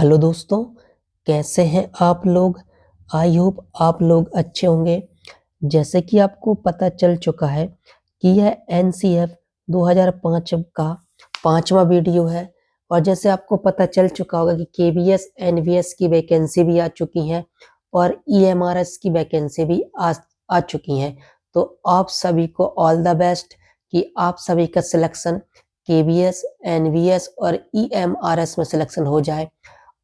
Hello दोस्तों, कैसे हैं आप लोग। आई होप आप लोग अच्छे होंगे। जैसे कि आपको पता चल चुका है कि यह एनसीएफ 2005 का 5वां वीडियो है। और जैसे आपको पता चल चुका होगा कि केवीएस एनवीएस की वैकेंसी भी आ चुकी हैं और ईएमआरएस की वैकेंसी भी आ चुकी हैं। तो आप सभी को ऑल द बेस्ट कि आप सभी का सिलेक्शन केवीएस एनवीएस और ईएमआरएस में सिलेक्शन हो जाए।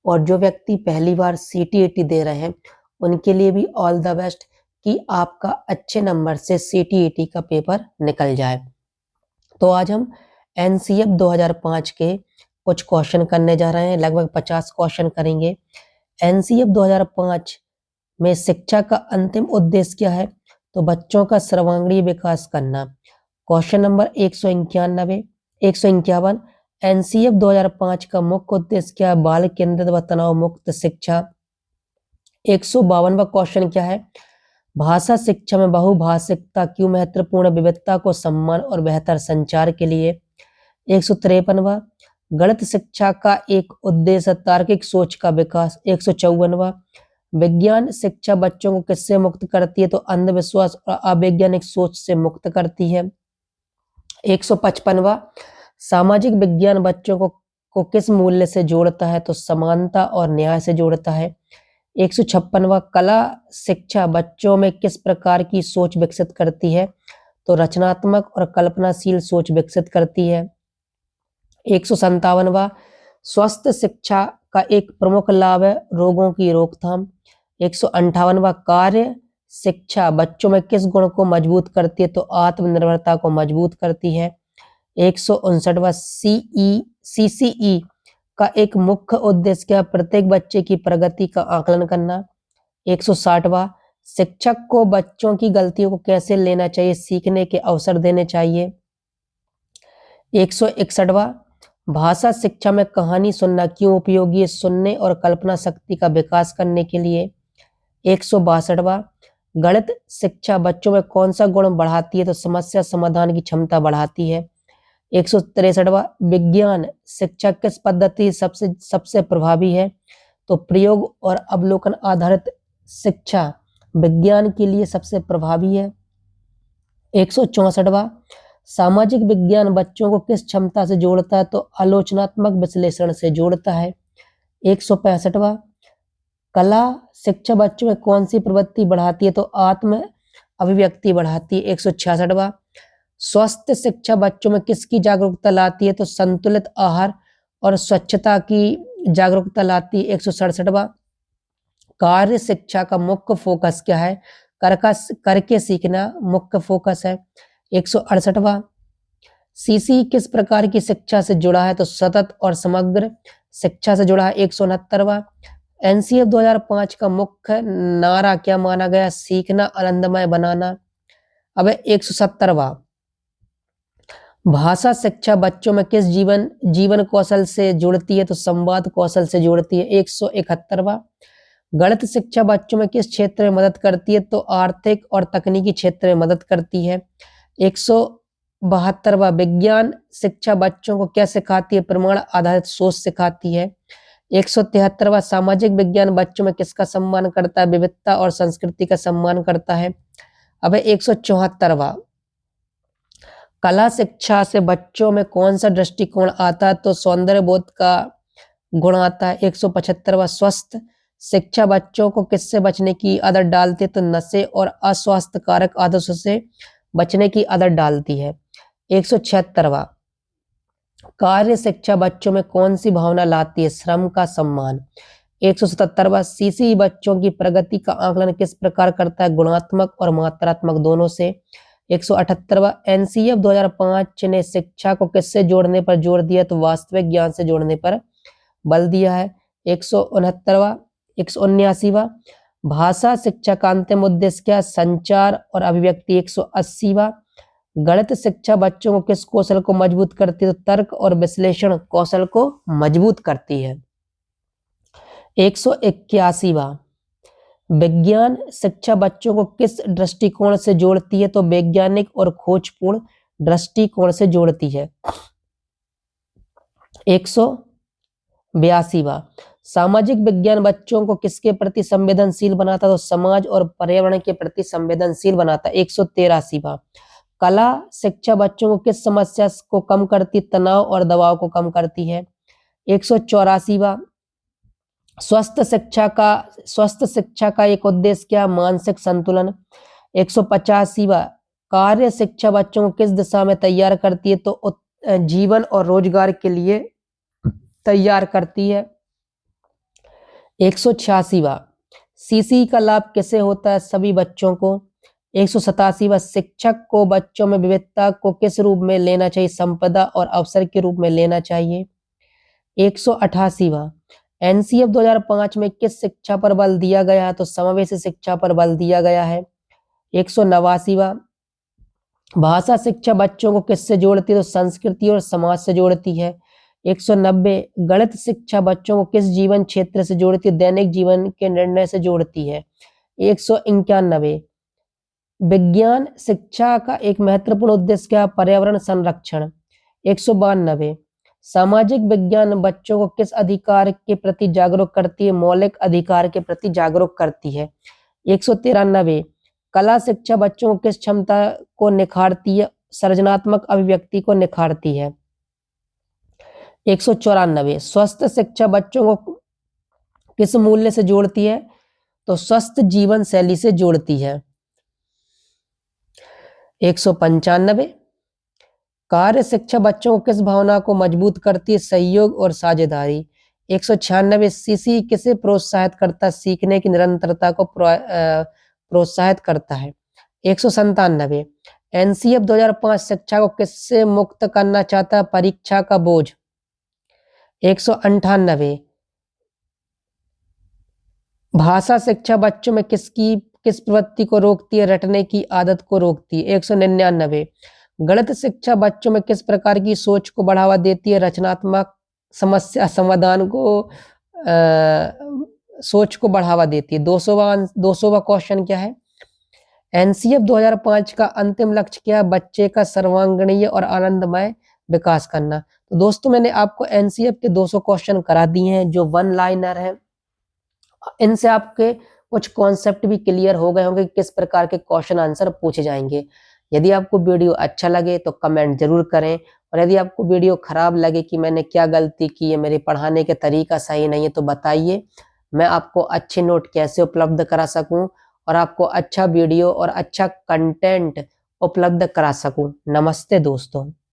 और जो व्यक्ति पहली बार सीटीईटी दे रहे हैं उनके लिए भी ऑल द बेस्ट कि आपका अच्छे नंबर से सीटीईटी का पेपर निकल जाए। तो आज हम एनसीएफ 2005 के कुछ क्वेश्चन करने जा रहे हैं, लगभग 50 क्वेश्चन करेंगे। एनसीएफ 2005 में शिक्षा का अंतिम उद्देश्य क्या है? तो बच्चों का सर्वांगीण विकास करना। क्वेश्चन नंबर 151 एनसीएफ 2005 का मुख्य उद्देश्य क्या है? बाल केंद्रित व तनाव मुक्त शिक्षा। 152वां क्वेश्चन क्या है? भाषा शिक्षा में बहुभाषिकता क्यों महत्वपूर्ण? विविधता को सम्मान और बेहतर संचार के लिए। 153वां गणित शिक्षा का एक उद्देश्य तार्किक सोच का विकास। 154वां विज्ञान शिक्षा बच्चों को किससे मुक्त करती है? तो अंधविश्वास और अवैज्ञानिक सोच से मुक्त करती है। 155वां सामाजिक विज्ञान बच्चों को किस मूल्य से जोड़ता है? तो समानता और न्याय से जोड़ता है। 156वां कला शिक्षा बच्चों में किस प्रकार की सोच विकसित करती है? तो रचनात्मक और कल्पनाशील सोच विकसित करती है। 157वां स्वस्थ शिक्षा का एक प्रमुख लाभ है रोगों की रोकथाम। 158वां कार्य शिक्षा बच्चों में किस गुण को मजबूत करती है? तो आत्मनिर्भरता को मजबूत करती है। 159वां सीसीई का एक मुख्य उद्देश्य क्या? प्रत्येक बच्चे की प्रगति का आकलन करना। 160वां शिक्षक को बच्चों की गलतियों को कैसे लेना चाहिए? सीखने के अवसर देने चाहिए। 161वां भाषा शिक्षा में कहानी सुनना क्यों उपयोगी है? सुनने और कल्पना शक्ति का विकास करने के लिए। 162वां गणित शिक्षा बच्चों में कौन सा गुण बढ़ाती है? तो समस्या समाधान की क्षमता बढ़ाती है। 163वां विज्ञान शिक्षा किस पद्धति सबसे प्रभावी है? तो प्रयोग और अवलोकन आधारित शिक्षा विज्ञान के लिए सबसे प्रभावी है। 164वां सामाजिक विज्ञान बच्चों को किस क्षमता से जोड़ता है? तो आलोचनात्मक विश्लेषण से जोड़ता है। 165वां कला शिक्षा बच्चों में कौन सी प्रवृत्ति बढ़ाती है? तो आत्म अभिव्यक्ति बढ़ाती है। 166वां स्वस्थ शिक्षा बच्चों में किसकी जागरूकता लाती है? तो संतुलित आहार और स्वच्छता की जागरूकता लाती है। 167वां कार्य शिक्षा का मुख्य फोकस क्या है? करके सीखना मुख्य फोकस है। 168वां सीसी किस प्रकार की शिक्षा से जुड़ा है? तो सतत और समग्र शिक्षा से जुड़ा है। 169वां एनसीएफ 2005 का मुख्य नारा क्या माना गया? सीखना आनंदमय बनाना। अब 170वां भाषा शिक्षा बच्चों में किस जीवन कौशल से जुड़ती है? तो संवाद कौशल से जुड़ती है। 171वां गणित शिक्षा बच्चों में किस क्षेत्र में मदद करती है? तो आर्थिक और तकनीकी क्षेत्र में मदद करती है। 172वां विज्ञान शिक्षा बच्चों को क्या सिखाती है? प्रमाण आधारित सोच सिखाती है। 173वां सामाजिक विज्ञान बच्चों में किसका सम्मान करता है? विविधता और संस्कृति का सम्मान करता है। अब 174वां कला शिक्षा से बच्चों में कौन सा दृष्टिकोण आता है? तो सौंदर्य बोध का गुण आता है। 175वां स्वस्थ शिक्षा बच्चों को किससे बचने की आदत डालती है? तो नशे और अस्वास्थ्यकारक आदतों से बचने की आदत डालती है। 176वां कार्य शिक्षा बच्चों में कौन सी भावना लाती है? श्रम का सम्मान। 177वां सीसी बच्चों की प्रगति का आकलन किस प्रकार करता है? गुणात्मक और मात्रात्मक दोनों से। 178वां एनसीएफ 2005 ने शिक्षा को किससे जोड़ने पर जोर दिया? तो वास्तविक ज्ञान से जोड़ने पर बल दिया है। 179वां भाषा शिक्षा का अंतिम उद्देश्य क्या? संचार और अभिव्यक्ति। 180वां गणित शिक्षा बच्चों को किस कौशल को मजबूत करती है? तो तर्क और विश्लेषण कौशल को मजबूत करती है। 181वां विज्ञान शिक्षा बच्चों को किस दृष्टिकोण से जोड़ती है? तो वैज्ञानिक और खोजपूर्ण दृष्टिकोण से जोड़ती है। 182वां सामाजिक विज्ञान बच्चों को किसके प्रति संवेदनशील बनाता? तो समाज और पर्यावरण के प्रति संवेदनशील बनाता। 183वां। कला शिक्षा बच्चों को किस समस्या को कम करती? तनाव और दबाव को कम करती है। 184वां। स्वस्थ शिक्षा का एक उद्देश्य क्या? मानसिक संतुलन। 185वां। कार्य शिक्षा बच्चों को किस दिशा में तैयार करती है? तो जीवन और रोजगार के लिए तैयार करती है। 186वां। सीसी का लाभ किसे होता है? सभी बच्चों को। 187वां। शिक्षक को बच्चों में विविधता को किस रूप में लेना चाहिए? संपदा और अवसर के रूप में लेना चाहिए। 188वां। एनसीएफ 2005 में किस शिक्षा पर बल दिया गया है? तो समावेशी शिक्षा पर बल दिया गया है। 189वां। भाषा शिक्षा बच्चों को किससे जोड़ती है? तो संस्कृति और समाज से जोड़ती है। 190। गणित शिक्षा बच्चों को किस जीवन क्षेत्र से जोड़ती है? दैनिक जीवन के निर्णय से जोड़ती है। 191। विज्ञान शिक्षा का एक महत्वपूर्ण उद्देश्य क्या? पर्यावरण संरक्षण। 192। सामाजिक विज्ञान बच्चों को किस अधिकार के प्रति जागरूक करती है? मौलिक अधिकार के प्रति जागरूक करती है। 193। कला शिक्षा बच्चों को किस क्षमता को निखारती है? सृजनात्मक अभिव्यक्ति को निखारती है। 194। स्वस्थ शिक्षा बच्चों को किस मूल्य से जोड़ती है? तो स्वस्थ जीवन शैली से जोड़ती है। 195। कार्य शिक्षा बच्चों को किस भावना को मजबूत करती है? सहयोग और साझेदारी। 196। सीसी किसे प्रोत्साहित करता है? सीखने की निरंतरता को प्रोत्साहित करता है। 197। एनसीएफ 2005 शिक्षा को किससे मुक्त करना चाहता है? परीक्षा का बोझ। 198। भाषा शिक्षा बच्चों में किस प्रवृत्ति को रोकती है? रटने की आदत को रोकती है। 199। गणित शिक्षा बच्चों में किस प्रकार की सोच को बढ़ावा देती है? रचनात्मक समस्या समाधान को सोच को बढ़ावा देती है। 200वां क्वेश्चन क्या है? एनसीएफ 2005 का अंतिम लक्ष्य क्या है? बच्चे का सर्वांगीण और आनंदमय विकास करना। तो दोस्तों मैंने आपको एनसीएफ के 200 क्वेश्चन करा दिए हैं जो वन लाइनर है। इनसे आपके कुछ कॉन्सेप्ट भी क्लियर हो गए होंगे किस प्रकार के क्वेश्चन आंसर पूछे जाएंगे। यदि आपको वीडियो अच्छा लगे तो कमेंट जरूर करें, और यदि आपको वीडियो खराब लगे कि मैंने क्या गलती की है, मेरे पढ़ाने के तरीका सही नहीं है, तो बताइए, मैं आपको अच्छे नोट कैसे उपलब्ध करा सकूं और आपको अच्छा वीडियो और अच्छा कंटेंट उपलब्ध करा सकूं। नमस्ते दोस्तों।